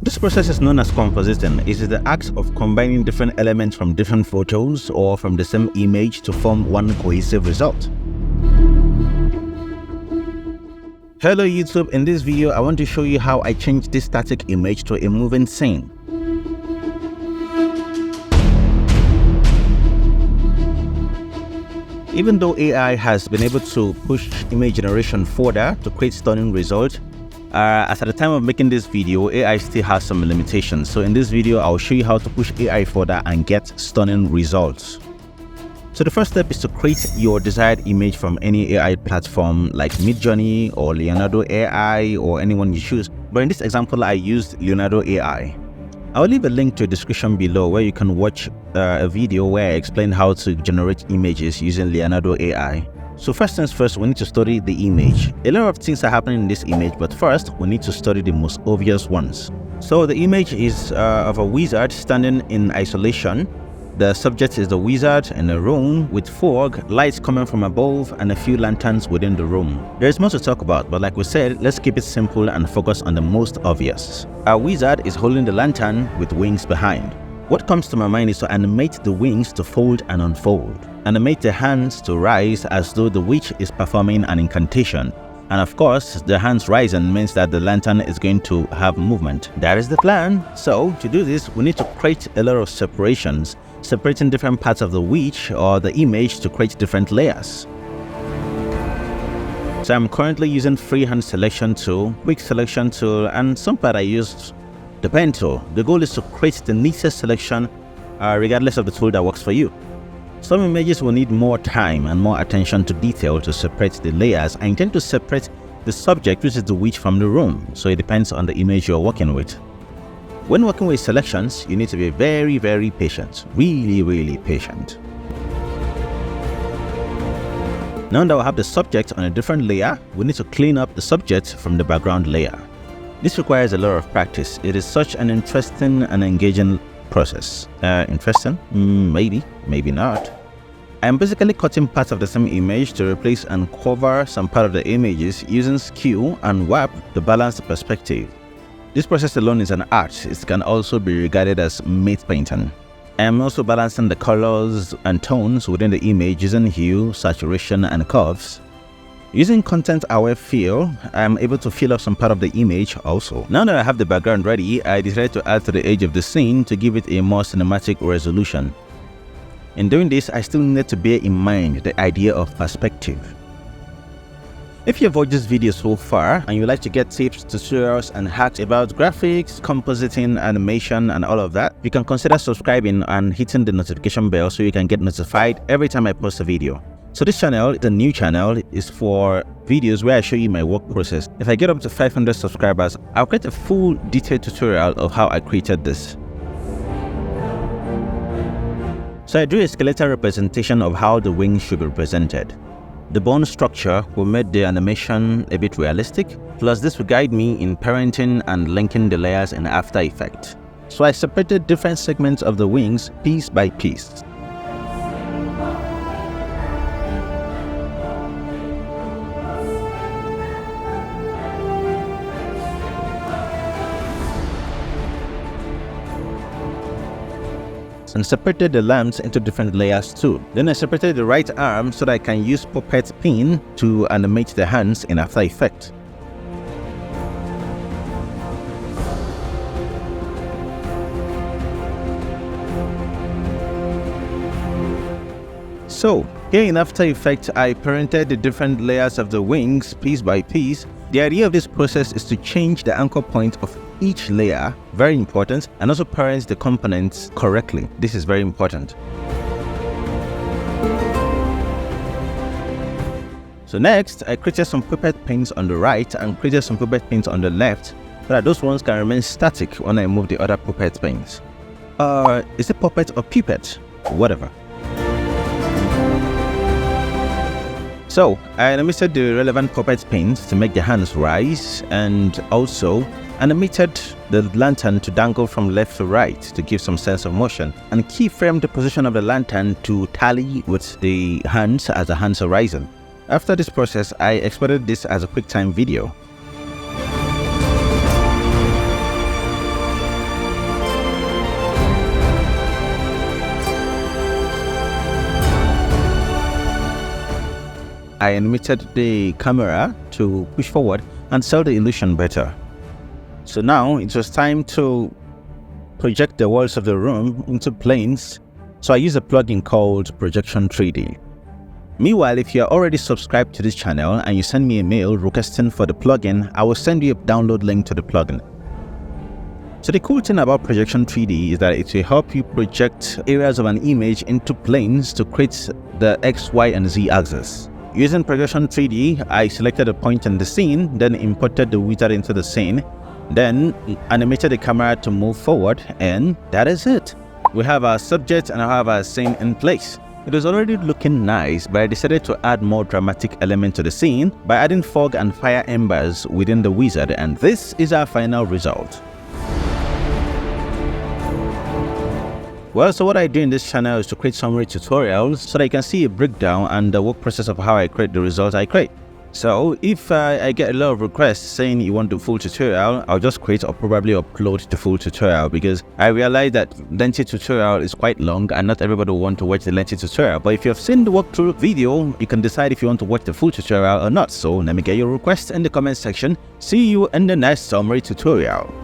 This process is known as compositing. It is the act of combining different elements from different photos or from the same image to form one cohesive result. Hello YouTube, in this video I want to show you how I changed this static image to a moving scene. Even though AI has been able to push image generation further to create stunning results, as at the time of making this video, AI still has some limitations. So in this video, I'll show you how to push AI further and get stunning results. So the first step is to create your desired image from any AI platform like Midjourney or Leonardo AI or anyone you choose. But in this example, I used Leonardo AI. I'll leave a link to the description below where you can watch a video where I explain how to generate images using Leonardo AI. So first things first, we need to study the image. A lot of things are happening in this image, but first we need to study the most obvious ones. So the image is of a wizard standing in isolation. The subject is the wizard in a room with fog, lights coming from above, and a few lanterns within the room. There is more to talk about, but like we said, let's keep it simple and focus on the most obvious. Our wizard is holding the lantern with wings behind. What comes to my mind is to animate the wings to fold and unfold. Animate the hands to rise as though the witch is performing an incantation. And of course, the hands rising means that the lantern is going to have movement. That is the plan. So to do this, we need to create a lot of separations, separating different parts of the witch or the image to create different layers. So I'm currently using freehand selection tool, quick selection tool, and some part I used the pen tool. The goal is to create the neatest selection regardless of the tool that works for you. Some images will need more time and more attention to detail to separate the layers. I intend to separate the subject, which is the witch, from the room, so it depends on the image you're working with. When working with selections, you need to be very, very patient. Really patient. Now that we have the subject on a different layer, we need to clean up the subject from the background layer. This requires a lot of practice. It is such an interesting and engaging process. Interesting? Maybe not. I am basically cutting parts of the same image to replace and cover some part of the images using skew and warp to balance the perspective. This process alone is an art. It can also be regarded as matte painting. I am also balancing the colors and tones within the image using hue, saturation, and curves. Using content-aware fill, I am able to fill up some part of the image also. Now that I have the background ready, I decided to add to the edge of the scene to give it a more cinematic resolution. In doing this, I still need to bear in mind the idea of perspective. If you've watched this video so far and you'd like to get tips, tutorials, and hacks about graphics, compositing, animation, and all of that, you can consider subscribing and hitting the notification bell so you can get notified every time I post a video. So this channel, the new channel, is for videos where I show you my work process. If I get up to 500 subscribers, I'll create a full detailed tutorial of how I created this. So I drew a skeletal representation of how the wings should be represented. The bone structure will make the animation a bit realistic, plus this will guide me in parenting and linking the layers in After Effects. So I separated different segments of the wings piece by piece. And separated the lamps into different layers too. Then I separated the right arm so that I can use puppet pin to animate the hands in After Effects. So here in After Effects, I parented the different layers of the wings piece by piece. The idea of this process is to change the anchor point of each layer, very important, and also parent the components correctly. This is very important. So next, I created some puppet pins on the right and created some puppet pins on the left so that those ones can remain static when I move the other puppet pins. Is it puppet or puppet? Whatever. So I animated the relevant puppet pins to make the hands rise, and also animated the lantern to dangle from left to right to give some sense of motion, and keyframed the position of the lantern to tally with the hands as the hands are rising. After this process, I exported this as a QuickTime video. I animated the camera to push forward and sell the illusion better. So now it was time to project the walls of the room into planes. So I use a plugin called Projection 3D. Meanwhile, if you are already subscribed to this channel and you send me a mail requesting for the plugin, I will send you a download link to the plugin. So the cool thing about Projection 3D is that it will help you project areas of an image into planes to create the X, Y, and Z axis. Using Projection 3D, I selected a point in the scene, then imported the wizard into the scene, then animated the camera to move forward, and that is it. We have our subject and I have our scene in place. It was already looking nice, but I decided to add more dramatic element to the scene by adding fog and fire embers within the wizard, and this is our final result. Well, so what I do in this channel is to create summary tutorials so that you can see a breakdown and the work process of how I create the results I create. So if I get a lot of requests saying you want the full tutorial, I'll just create or probably upload the full tutorial, because I realize that lengthy tutorial is quite long and not everybody will want to watch the lengthy tutorial. But if you have seen the walkthrough video, you can decide if you want to watch the full tutorial or not. So let me get your request in the comment section. See you in the next summary tutorial.